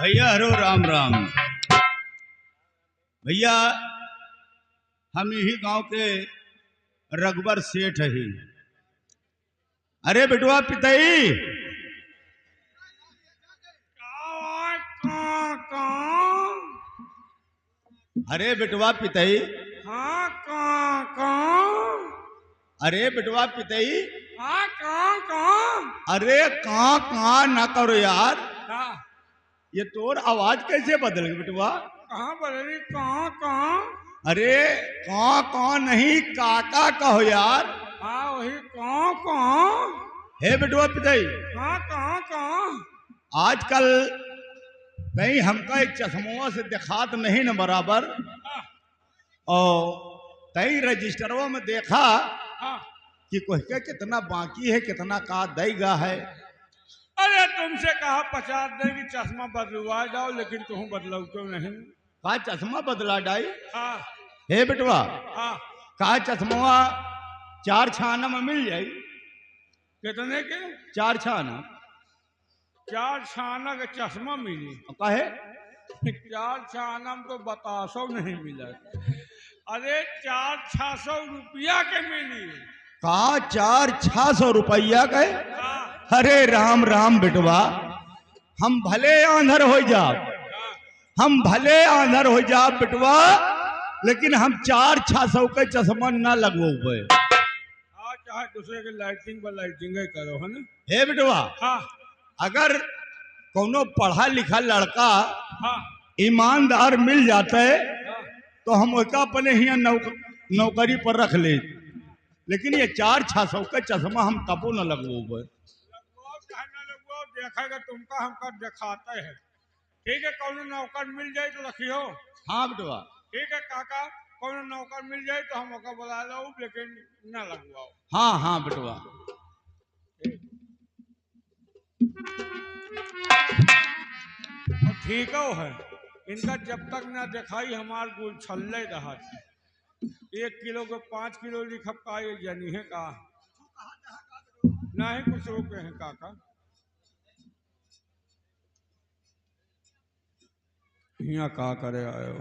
भैया हरो राम राम। भैया हम यही गांव के रघुबर सेठ ही। अरे बेटवा पितई, अरे बेटवा पितई, हाँ कहाँ अरे बेटवा पितई, हाँ कहाँ अरे कहाँ कहाँ ना करो यार। हाँ ये तोर आवाज कैसे बदल गई बेटवा? कहाँ बदली कहाँ अरे कहाँ कहाँ नहीं, काका कहो यार। हाँ वही कहाँ हे बेटवा पितई, हाँ कहाँ आजकल कहीं हमका एक चश्मों से दिखात नहीं न बराबर, और कहीं रजिस्टरों में देखा हाँ। कि कोई का कितना बाकी है, कितना का देगा है। अरे तुमसे कहा 50 देगी चश्मा बदलवा जाओ, लेकिन तुम बदलाव क्यों नहीं? का चश्मा बदला डाई? हाँ हे बेटवा, हाँ। का चश्मा 4 छाना में मिल जाई? कितने के? 4 छाना। 4 छाना का चश्मा मिली? काहे? 4 छाना में तो बतासो नहीं मिला। अरे 400-600 रुपया के मिली। का 400-600 रुपया के? हाँ अरे राम राम बेटवा, हम भले आंधर हो जाब, हम भले आंधर हो जाब बेटवा, लेकिन हम 400-600 के चश्मा ना लगवाओ। हाँ चाहे दूसरे के लाइटिंग पर लाइटिंग करो, है ना? हे बेटवा, हाँ अगर कोनो पढ़ा लिखा लड़का हाँ ईमानदार मिल जाते हाँ। तो हम उसका अपने यहाँ नौकरी पर रख ले, लेकिन ये 400-600 का चश्मा हम कबो न लगवाओ। लगवाओ देखेगा तुमका, हमका दिखाते हैं। ठीक है, कौन नौकर मिल जाए तो रखियो। हाँ बेटवा। ठीक है काका, कौन नौकर मिल जाए तो हम ओका बुला लो, लेकिन न लगवाओ। हाँ हाँ बेटवा। ठीक है, इनका जब तक न दिखाई हमार गुल छल्ले रहा थी। 1 किलो को 5 किलो लिखब का ये जनी है का नहीं कुछ रोके हैं काका। यहाँ का करे आयो,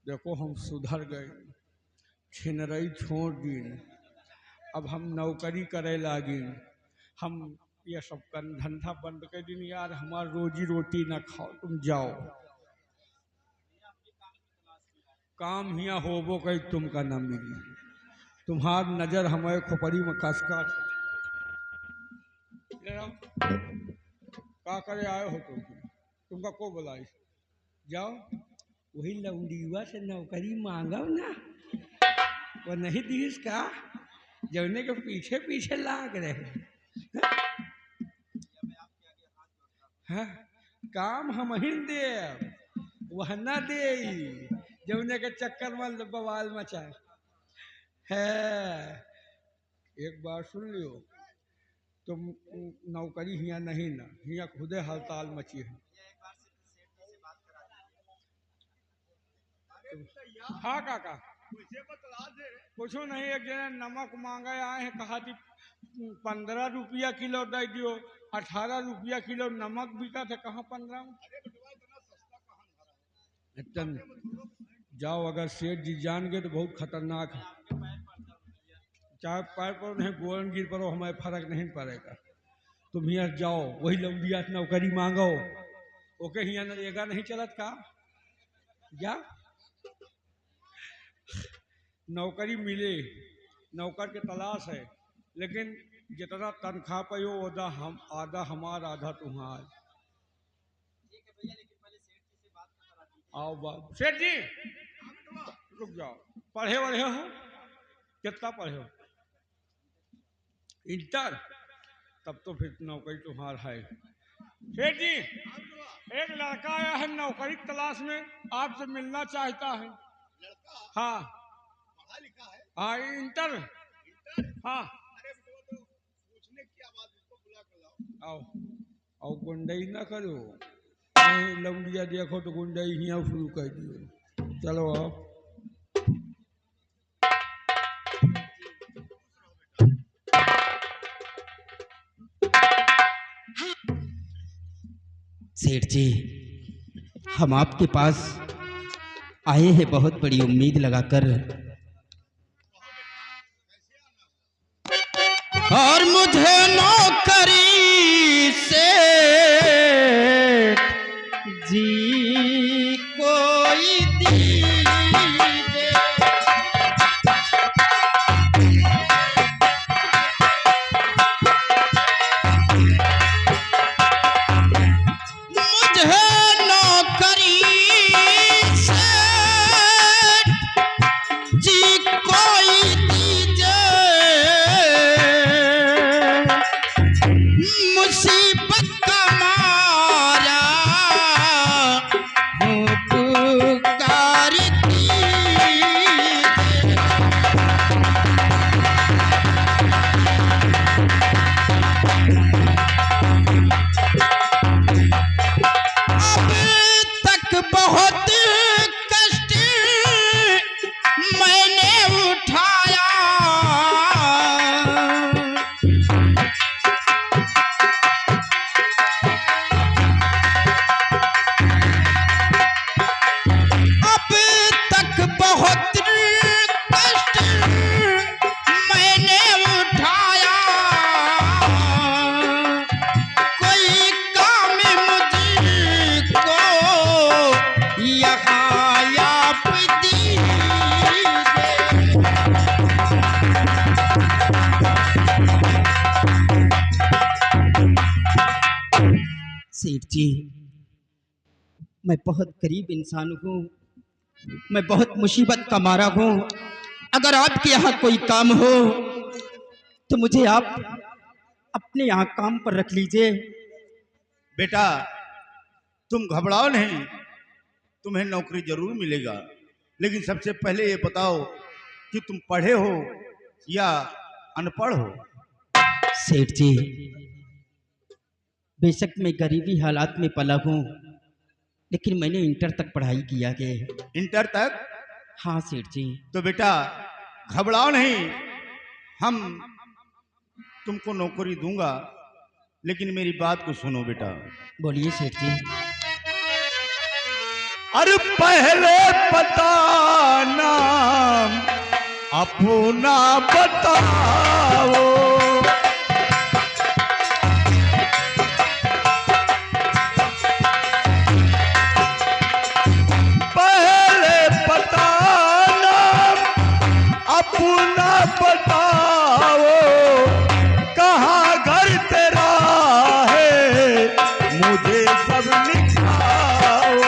देखो हम सुधर गए, छिनरई छोड़ दिन, अब हम नौकरी करे लागिन। हम ये सब कर धंधा बंद कर दिन यार, हमार रोजी रोटी न खाओ, तुम जाओ। काम हिया होबो कहीं तुमका न मिली, तुम्हार नजर हमारे खोपड़ी में कसका। का करे आए हो तुमका को बुलाई? जाओ वही लौंडीवा से नौकरी मांगो ना, वो नहीं दीस का जौने के पीछे पीछे लाग रहे। हाँ? काम हम ही दे, वह न दे जौने के चक्कर में बवाल मचाए है। एक बार सुन लियो, तुम नौकरी हिया नहीं ना, हिया खुदे हड़ताल मची है। हाँ काका कुछ नहीं, एक जने नमक मांगे आए हैं, कहा थी 15 रुपया किलो दे दियो, 18 रुपया किलो नमक बिका थे, कहाँ 15? जाओ, अगर सेठ जी जान गए तो बहुत खतरनाक है। चाहे पैर पर नहीं गोलन गिर पड़ो, हमें फर्क नहीं पड़ेगा। तुम यहाँ जाओ, वही लंबिया नौकरी मांगो, ओके यहाँ नरेगा नहीं चलत का? जा नौकरी मिले, नौकर के तलाश है, लेकिन जितना तनख्वाह पायो ओदा हम आधा हमार आधा तुम्हार। आओ बाबू सेठ जी, रुक जाओ। पढ़े वढ़े हो? कितना पढ़े हो? इंटर? तब तो फिर नौकरी तुम्हार है। सेठ जी, एक लड़का आया है नौकरी तलाश में, आपसे मिलना चाहता है। हाँ हाँ इंटर। हाँ आओ आओ, गुंडई ना करो, नहीं लौंडिया देखो तो गुंडई हिया शुरू कर दियो। चलो आओ। सेठ जी, हम आपके पास आए हैं बहुत बड़ी उम्मीद लगाकर, और मुझे नौकरी से जी कोई दीजिए। मुझे नौकरी से जी कोई दीजिए, मुसीबत का मारा हूँ पुकार दीजिए। अब तक बहुत कष्ट मैंने उठाया, अब तक बहुत कष्ट मैंने उठाया, कोई काम मुझको यहाँ आप दीजिए। सेठ जी, मैं बहुत गरीब इंसान हूँ, मैं बहुत मुसीबत का मारा हूँ। अगर आपके यहाँ कोई काम हो तो मुझे आप अपने यहाँ काम पर रख लीजिए। बेटा तुम घबराओ नहीं, तुम्हें नौकरी जरूर मिलेगा, लेकिन सबसे पहले ये बताओ कि तुम पढ़े हो या अनपढ़ हो। सेठ जी, बेशक मैं गरीबी हालात में पला हूँ, लेकिन मैंने इंटर तक पढ़ाई किया है। इंटर तक? हाँ सेठ जी। तो बेटा घबराओ नहीं, हम तुमको नौकरी दूंगा, लेकिन मेरी बात को सुनो बेटा। बोलिए सेठ जी। अरे पहले पता नाम अपना बताओ, पहले पता नाम अपना बताओ, कहाँ घर तेरा है मुझे सब लिखाओ।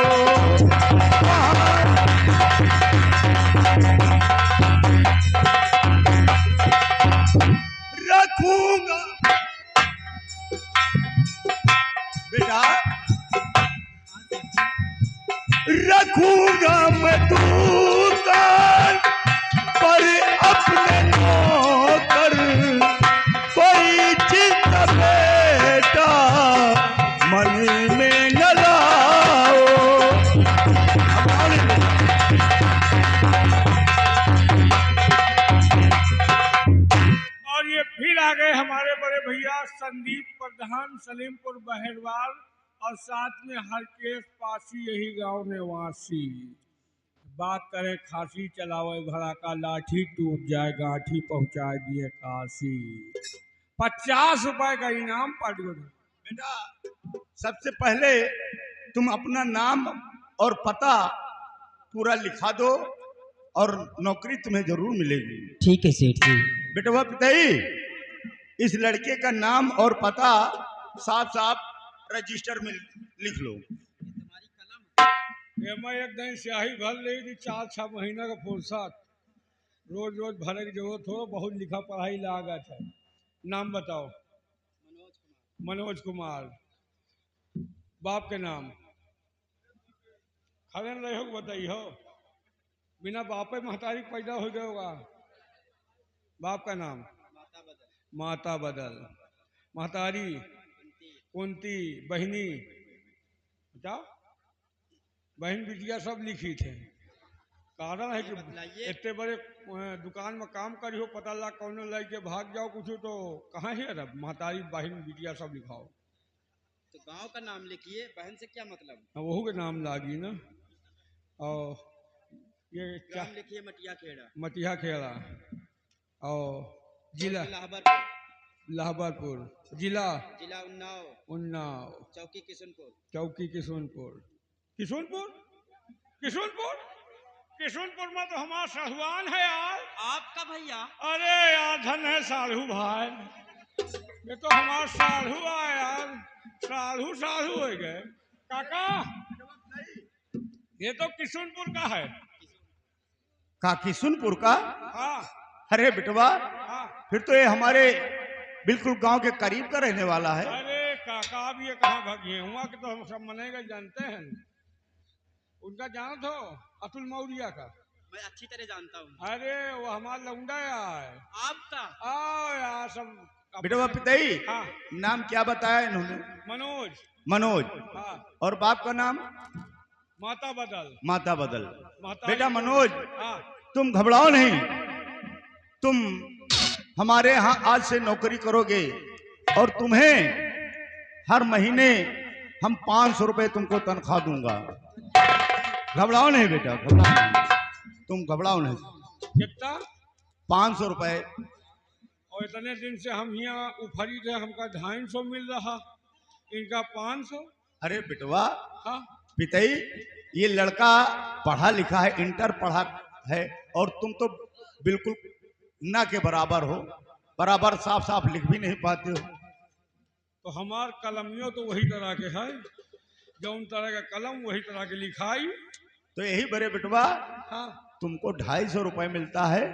रखूंगा बेटा, रखूंगा मैं दुकान पर अपने नौकर, कोई चिंता बेटा मन में न लाओ। और ये फिर आ गए हमारे बड़े भैया संदीप प्रधान सलीमपुर बहरवाल, और साथ में हरकेश पासी, यही गांव निवासी। बात करें खांसी चलावे भरा का, लाठी टूट जाए गांठी पहुंचा दिए काशी। 50 रुपए का इनाम पड़ गया। बेटा सबसे पहले तुम अपना नाम और पता पूरा लिखा दो और नौकरी तुम्हें जरूर मिलेगी। ठीक है सेठ जी। बेटा वह पिताई, इस लड़के का नाम और पता साफ साफ रजिस्टर में लिख लो। मैं एक दिन स्याही भर ली थी, 4-6 महीना का फुर्सत, रोज रोज भरे की जरूरत हो, बहुत लिखा पढ़ाई लागत है। नाम बताओ। मनोज कुमार। बाप के नाम खड़े रहे हो बताइए हो, बिना बापे महतारी पैदा हो गए होगा। बाप का नाम माता बदल, महतारी कुंती, बहनी बताओ, बहन बिटिया सब लिखी थे। कारण है कि इतने बड़े दुकान में काम करी हो, पता लगा कौन लग के भाग जाओ कुछ तो कहाँ है, अब महतारी बहन बिटिया सब लिखाओ। तो गांव का नाम लिखिए, बहन से क्या मतलब? अब वहू के नाम लागी ना। और ये ग्राम लिखिए मटिया खेड़ा, मटिया खेड़ा, और जिला लाहौरपुर, लाहौरपुर, जिला जिला उन्नाव, चौकी किशनपुर। चौकी किशनपुर। किशनपुर किशनपुर किशनपुर में तो हमारा साहूआन है यार। आपका भैया? अरे यार धन है साढ़ू भाई, ये तो हमारा साढ़ू है यार। साढ़ू साढ़ू हो गए काका। ये तो किशनपुर का है। का किशनपुर का? हाँ अरे बिटवा, हाँ। फिर तो ये हमारे बिल्कुल गांव के करीब का रहने वाला है। अरे काका अब ये कहाँ भागे हुआ कि तो हम सब मनेगा जानते हैं। उनका जानत हो अतुल मौर्य का? मैं अच्छी तरह जानता हूँ। अरे वो हमारा लौंडा है। आपका? आओ यार सब। बिटवा पिताई, हाँ नाम क्या बताया इन्होंने? मनोज। मनोज। हाँ और बाप का नाम? माता बदल। माता बदल। माता बेटा मनोज, हाँ तुम घबराओ नहीं। तुम हमारे यहाँ आज से नौकरी करोगे और तुम्हें हर महीने हम 500 रुपए तुमको तनख्वाह दूंगा। घबराओ नहीं बेटा, घबराओ नहीं, तुम घबराओ नहीं। कितना? 500 रुपए। और इतने दिन से हम यहाँ उफरी थे, हमका 250 मिल रहा, इनका 500। अरे बिटवा हाँ पिताई, ये लड़का पढ़ा लिखा है, इंटर पढ़ा है, और तुम तो बिल्कुल ना के बराबर हो, बराबर साफ साफ लिख भी नहीं पाते हो। तो हमार कलमियों तो वही तरह के है, जो उन तरह का कलम वही तरह की लिखाई। तो यही बड़े बिटवा, हाँ तुमको 250 रुपए मिलता है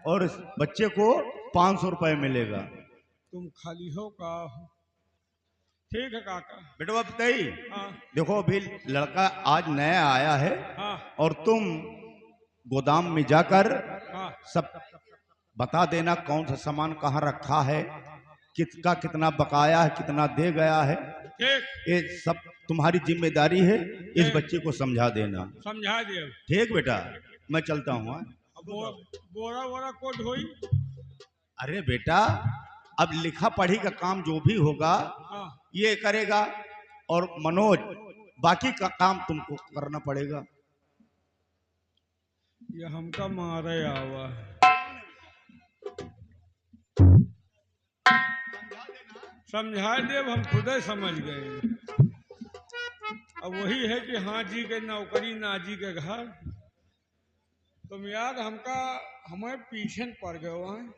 और इस बच्चे को 500 रुपए मिलेगा। तुम खाली हो का? ठीक है काका। बिटवा पिताई, हाँ देखो अभी लड़का आज नया आया है हाँ और तुम गोदाम में जाकर हाँ सब बता देना कौन सा सामान कहाँ रखा है, किसका कितना बकाया है, कितना दे गया है। ठीक, ये सब तुम्हारी जिम्मेदारी है, इस बच्चे को समझा देना। समझा दिए। ठीक बेटा, मैं चलता हूँ। अब बोरा वोरा को ढोई। अरे बेटा, अब लिखा पढ़ी का काम जो भी होगा हाँ ये करेगा, और मनोज बाकी का काम तुमको करना पड़ेगा। ये हमका मारे आवा है। समझा देव, हम खुद ही समझ गए। अब वही है कि हाँ जी के नौकरी ना जी के घर। तुम यार हमका हमें पीछे पड़ गए हैं।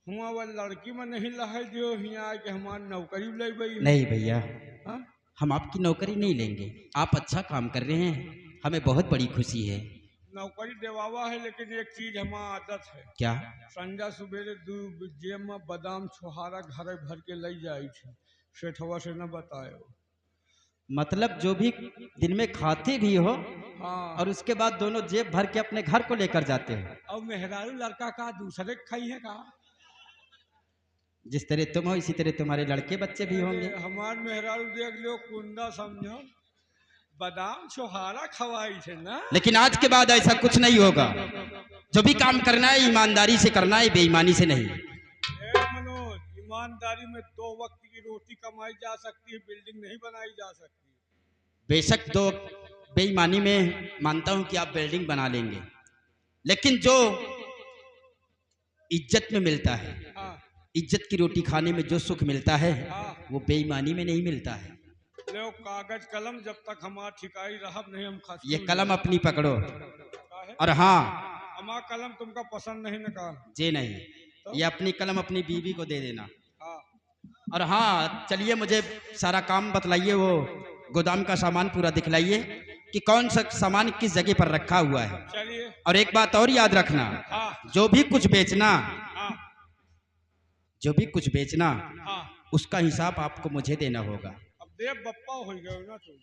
हुआ वह लड़की में नहीं लहे जो यहाँ के हमारी नौकरी ले गई। नहीं भैया, हाँ? हम आपकी नौकरी नहीं लेंगे। आप अच्छा काम कर रहे हैं, हमें बहुत बड़ी खुशी है। नौकरी देवावा है, लेकिन एक चीज हमारा आदत है। क्या? संजा सुबेरे दूध जेब में बादाम छोहारा घर भर के ले जाए सेठवा से न बताए। मतलब जो भी दिन में खाते भी हो हाँ और उसके बाद दोनों जेब भर के अपने घर को लेकर जाते हैं। अब मेहरारू लड़का का दूसरे खाई है का? जिस तरह तुम हो इसी तरह तुम्हारे लड़के बच्चे भी होंगे। हमार मेहरारू देख लो कुंदा समझो, बादाम छोहारा खवाई थे ना। लेकिन आज के बाद ऐसा कुछ नहीं होगा। जो भी काम करना है ईमानदारी से करना है, बेईमानी से नहीं। मनोज, ईमानदारी में 2 वक्त की रोटी कमाई जा सकती है, बिल्डिंग नहीं बनाई जा सकती। बेशक दो बेईमानी में मानता हूं कि आप बिल्डिंग बना लेंगे, लेकिन जो इज्जत में मिलता है, हाँ इज्जत की रोटी खाने में जो सुख मिलता है, हाँ। वो बेईमानी में नहीं मिलता है। लो कागज कलम, जब तक हमारा ठिकाई रहा नहीं हम खा। ये कलम अपनी पकड़ो। है? और हाँ, हमारा कलम तुमका पसंद नहीं न का? जे नहीं, ये अपनी कलम अपनी बीवी को दे देना। हाँ और हाँ, चलिए मुझे सारा काम बतलाइए, वो गोदाम का सामान पूरा दिखलाइए कि कौन सा सामान किस जगह पर रखा हुआ है। चलिए। और एक बात और याद रखना, हाँ जो भी कुछ बेचना, हाँ जो भी कुछ बेचना, हाँ। उसका हिसाब आपको मुझे देना होगा। अब देव बप्पा हो गए ना तुम,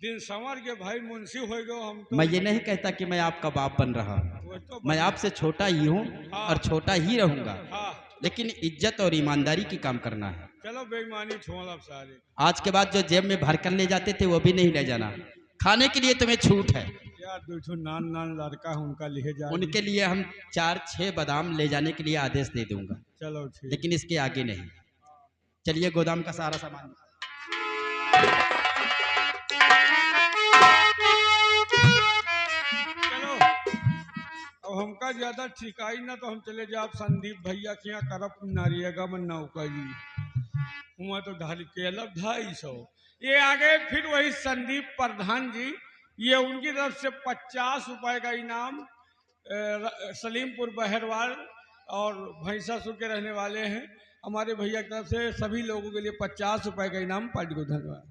दिन संवर के भाई मुंशी हो गए हम तो। मैं ये नहीं कहता कि मैं आपका बाप बन रहा हूँ, वो तो मैं आपसे छोटा ही हूँ और छोटा ही रहूंगा, हाँ। लेकिन इज्जत और ईमानदारी की काम करना है। चलो बेईमानी छोड़ अब सारे। आज के बाद जो जेब में भर कर ले जाते थे वो भी नहीं ले जाना। खाने के लिए तुम्हें छूट है। यार 2 नान नान लड़का है, उनका लिए जाए। उनके लिए हम 4-6 बादाम ले जाने के लिए आदेश दे दूंगा, चलो ठीक। लेकिन इसके आगे नहीं। चलिए गोदाम का सारा सामान। चलो अब हमका ज्यादा ठिकाई ना तो हम चले जाओ संदीप भैया के यहाँ करप नारियगा में नौका जी हुआ तो ढाल के अलग 250। ये आगे फिर वही संदीप प्रधान जी, ये उनकी तरफ से 50 रुपए का इनाम सलीमपुर बहरवाल और भैंसासुर के रहने वाले हैं। हमारे भैया की तरफ से सभी लोगों के लिए 50 रुपए का इनाम। पार्टी को धन्यवाद।